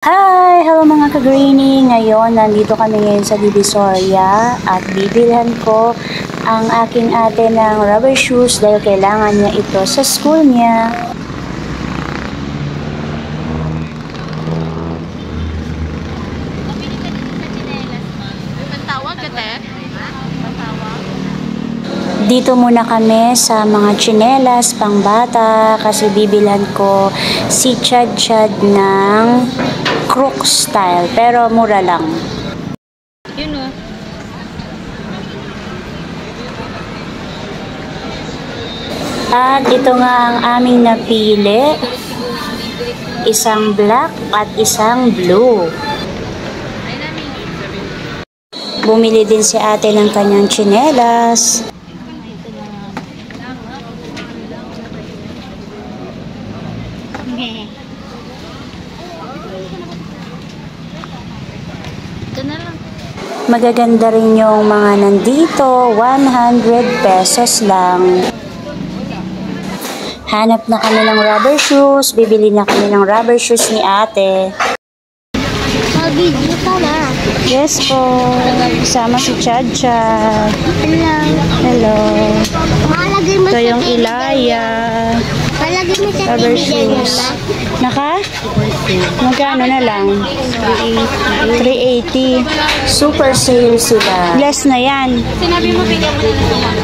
Hi! Hello mga ka-greenie! Ngayon, nandito kami ngayon sa Divisoria at bibilhan ko ang aking ate ng rubber shoes dahil kailangan niya ito sa school niya. Dito muna kami sa mga tsinelas pangbata kasi bibilhan ko si Chad ng crook style pero mura lang. Yun o. At ito nga ang aming napili. Isang black at isang blue. Bumili din si ate ng kanyang tsinelas. Ito na lang. Magaganda rin yung mga nandito, 100 pesos lang. Hanap na kami ng rubber shoes, bibili na kami ng rubber shoes ni ate. Mag-video ka na. Yes po, kasama si Chad. Hello. Hello. Malagay mo Ito sa yung Ilaya. Malagay mo sa Rubber tibigyan shoes. Naka? Magkano na lang? 380. Super sale sila. Less na yan. Sinabi mo, bigyan mo na lang.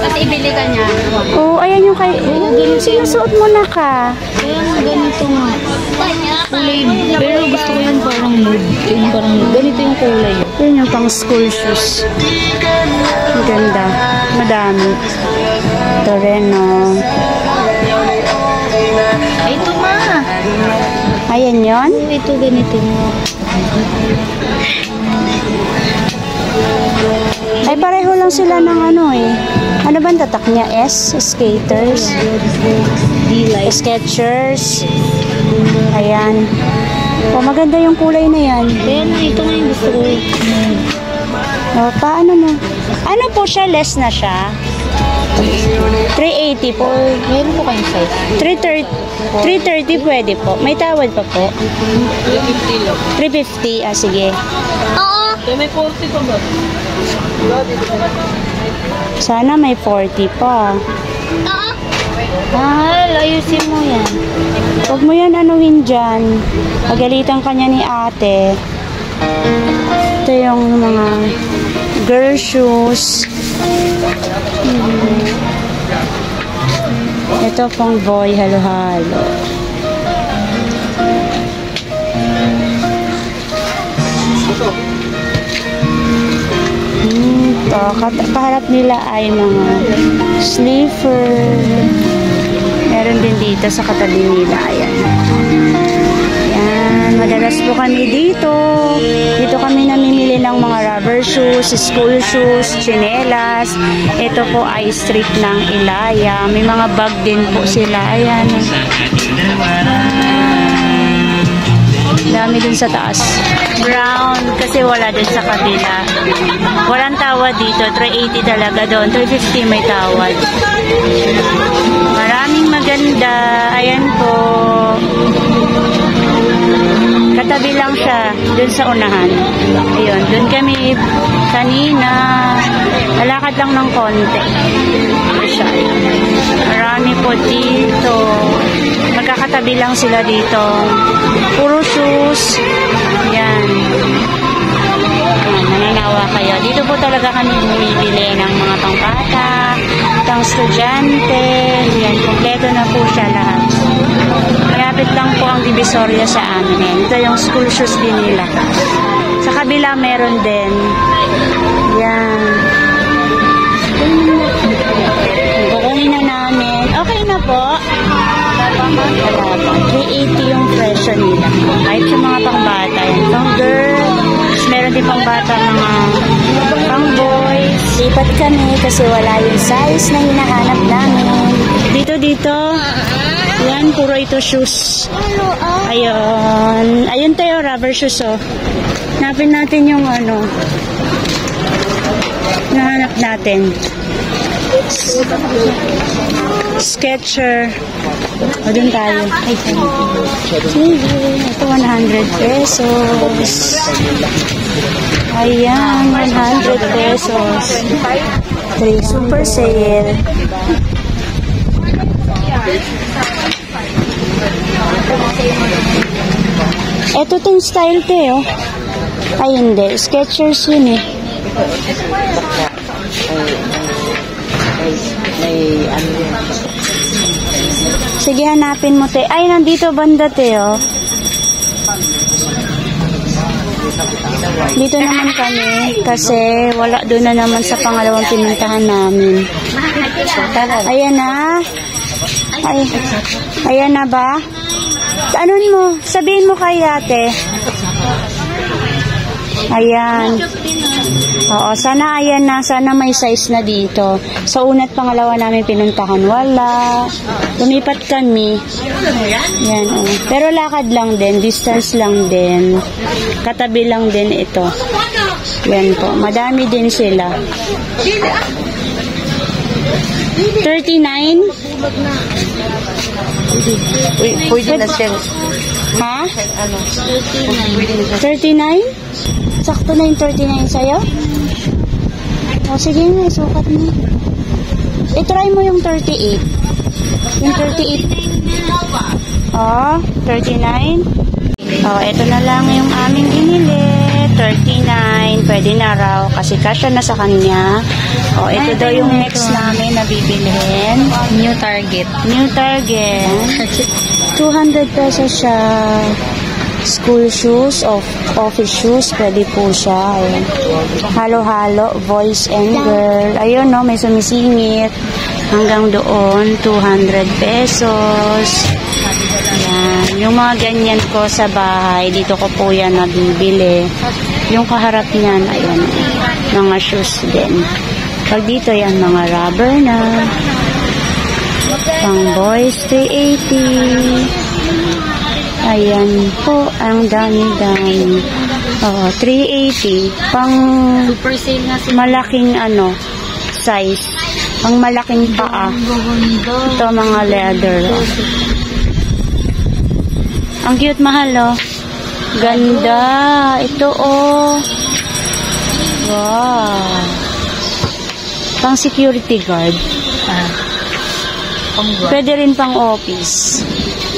Kasi ibili ka niya. Oo, ayan yung kay... Sinusuot mo na ka. Kaya ganito nga. Kulay. Pero gusto ko yung parang nude. Yung parang nude. Ganito yung kulay. Yun yung pang school shoes. Ang ganda. Madami. Ito rin, no. Ay, ito ma. Ayan yun. Ito ganito mo. Ay, pareho lang sila ng ano eh. Ano ba ang tatak niya? S? Skaters. D-like. Skechers. Ayan. O, maganda yung kulay na yan. Kaya na, ito nga yung gusto ko. O, paano na? Ano po siya? Less na siya? 380 po. Meron po kayong size? 330 pwede po. May tawad pa po. 350 lang. 350. Ah, sige. Oo. May 40 pa ba? Sana may 40 pa. Oo. Ah, ayusin mo yan. Huwag mo yan anuhin dyan. Pagalitan ka niya ni ate. Ito yung mga girl shoes. Ito pang boy halo-halo. Kaharap nila ay mga sleeper. Meron din dito sa katabi nila. Ayan. Ayan. Madalas po kami dito. Dito kami namimili ng mga rubber shoes, school shoes, tsinelas. Ito po ay street ng Ilaya. May mga bag din po sila. Ayan. Dami dun sa taas. Brown, kasi wala dun sa kabila. Walang tawad dito. 380 talaga doon. 350 may tawad. Maraming maganda. Ayan po. Katabi lang siya dun sa unahan. Ayun, dun kami kanina. Malakad lang ng konti. Marami po dito. Magkakatabi lang sila dito. Puro shoes. Yan. Mananawa kayo. Dito po talaga kami bumibili ng mga pangbata, pang estudyante. Yan. Kompleto na po siya lahat. Malapit lang po ang Divisoria sa amin. Ito yung school shoes din nila. Sa kabila meron din. Yan. Kukunin na namin. Okay na po. 380 yung presyo nila. Kahit yung mga pangbata. Yan. Pang girl. Meron din pangbata mga pang boys. Lipat kami kasi wala yung size na hinahanap namin. Dito. Yan, puro ito shoes. Ayun. Ayun tayo, rubber shoes, oh. Hanapin natin yung ano. Nahanap natin. Skechers. O, dun tayo. Ay, sige. Ito, 100 pesos. Ayan, 100 pesos. 3 super sale. Ito tong style te, oh. Ay, hindi. Skechers yun, eh. Sige, hanapin mo, te. Ay, nandito banda, te, oh. Dito naman kami kasi wala doon na naman sa pangalawang pinuntahan namin. Ayan na. Ayan na ba? Anon mo? Sabihin mo kay ate. Ayan. Oo, sana ayan na. Sana may size na dito. Sa una't pangalawa namin pinuntahan, wala. Lumipat kami. Yan, oh. Pero lakad lang din. Distance lang din. Katabi lang din ito. Yan po. Madami din sila. 39? Pwede na siya. Ha? 39? Sakto na yung 39 sa'yo? O, sige na, sukat mo. I-try mo yung 38. Yung 38. O, 39. O, ito na lang yung aming binili. 39. Pwede na raw kasi kasya na sa kanya. O, ito daw yung next namin na bibilihin. New Target. New Target. 200 pesos siya. School shoes, office shoes, pwede po siya. Ayan. Halo-halo, boys and girl. Ayun, no, may sumisingit. Hanggang doon, 200 pesos. Ayan. Yung mga ganyan ko sa bahay, dito ko po yan nabibili. Yung kaharap niyan, ayan, mga shoes din. Pag dito yan, mga rubber na. Pang boys, 380. Ayan po, ang dami-dami. 380. Pang Super sale na sila. malaking size. Pang malaking paa. Ito mga leather. Ang cute, mahal, oh. Ganda. Ito, oh. Wow. Pang security guard. Pwede rin pang office.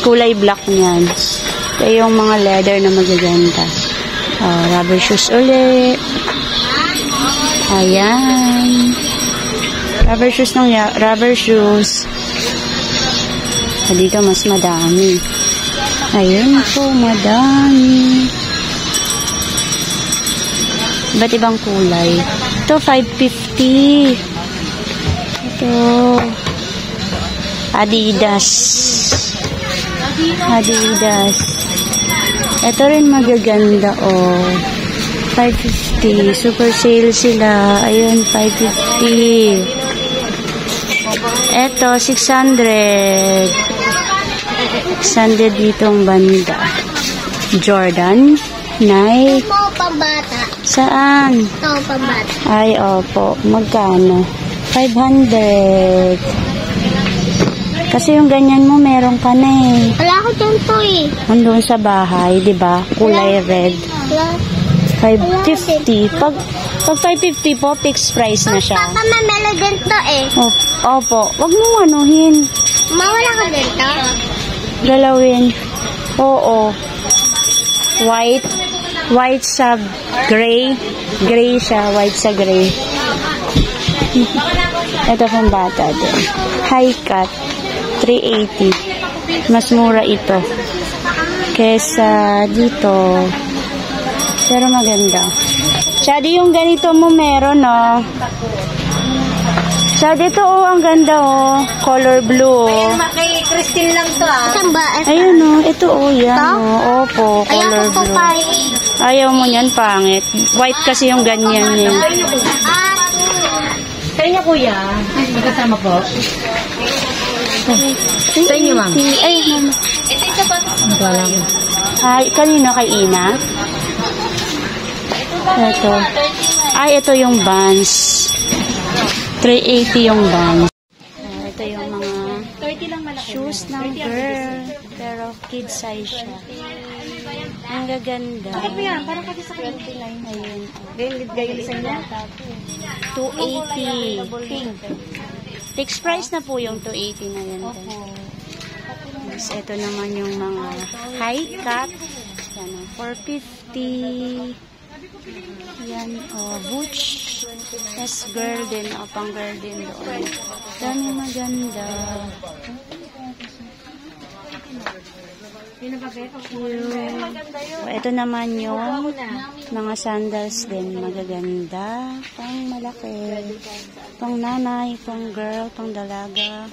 Kulay black niyan. Ito yung mga leather na magaganda. Rubber shoes ulit. Ayan. Rubber shoes. Dito mas madami. Ayun po, madami. Iba't ibang kulay. Ito, 550. Ito. Adidas. Ito rin magaganda, oh. 550. Super sale sila. Ayun, 550. Ito, 600. 600 ditong banda. Jordan. Nike. Ito pambata. Saan? Ito pambata. Ay, opo. Magkano? 500. Kasi yung ganyan mo, meron ka na eh. Wala ko dyan to eh. Andun sa bahay, di ba? Kulay red. Wala. 550. Pag 550 po, fixed price na siya. Papa, may meron din to eh. Opo. Wag mo anuhin. Mawala ka din to? Galawin. Oo. White. White sa gray. Gray siya. White sa gray. Ito pang bata din. High cut. 380. Mas mura ito. Kesa dito. Pero maganda. Shadi, yung ganito mo meron, oh. Shadi, ito, oh. Ang ganda, oh. Color blue, oh. Kay Christine lang to ah. Saan ba? Ayun, oh. Ito, oh. Yan, oh. Opo, color Ayaw ko blue. pa Ayaw mo yan, pangit. White kasi yung ganyan niya. Sa inyo, kuya. Magkasama po. Sa inyo, ma'am. Ay, ma'am. Ito isa pa. Wala ko. Ay, kanino kay Ina? Ito. Ay, ito yung buns. 380 yung buns. Ito yung mga Shoes ng girl. Pero kid size siya. Ang gaganda. Parang kasi sa 29. Ayun. Gayon sa niya. 280. Pink. Fixed price na po yung 280 na yan. Yes, ito naman yung mga high cut. Yan, 450. Yan, butch. Yes, girl din. Pang girl din doon. Dami maganda. Ito naman yung mga sandals din. Magaganda. Pang malaki. Pang nanay, pang girl, pang dalaga.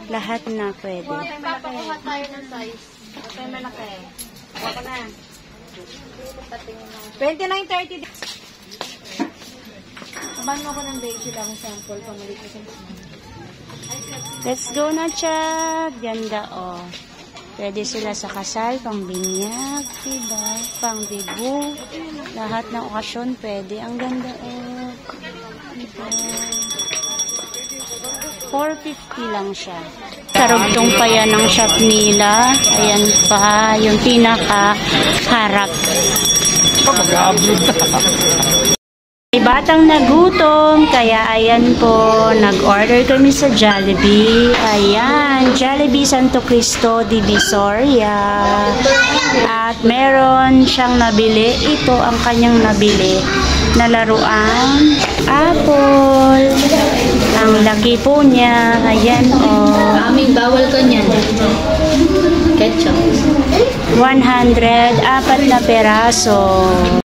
Lahat na pwede. Papakuha tayo ng size. Okay, malaki. Ako na. 29.30. Kabahan mo ako ng beige lang sample. Pamalit ko sa Let's go na, Chad. Ganda, Pwede sila sa kasal, pang binyag, diba? Pang dibu. Lahat ng okasyon pwede. Ang ganda, Diba? 450 lang siya. Karugtong pa yan ng shop nila. Ayan pa, yung pinaka-harap. May batang nagutom, kaya ayan po, nag-order kami sa Jollibee. Ayan, Jollibee Santo Cristo Divisoria. At meron siyang nabili. Ito ang kanyang nabili na laruan. Apple. Ang laki po niya. Ayan, aming bawal ka niyan. Ketchup. 100, 4 na peraso.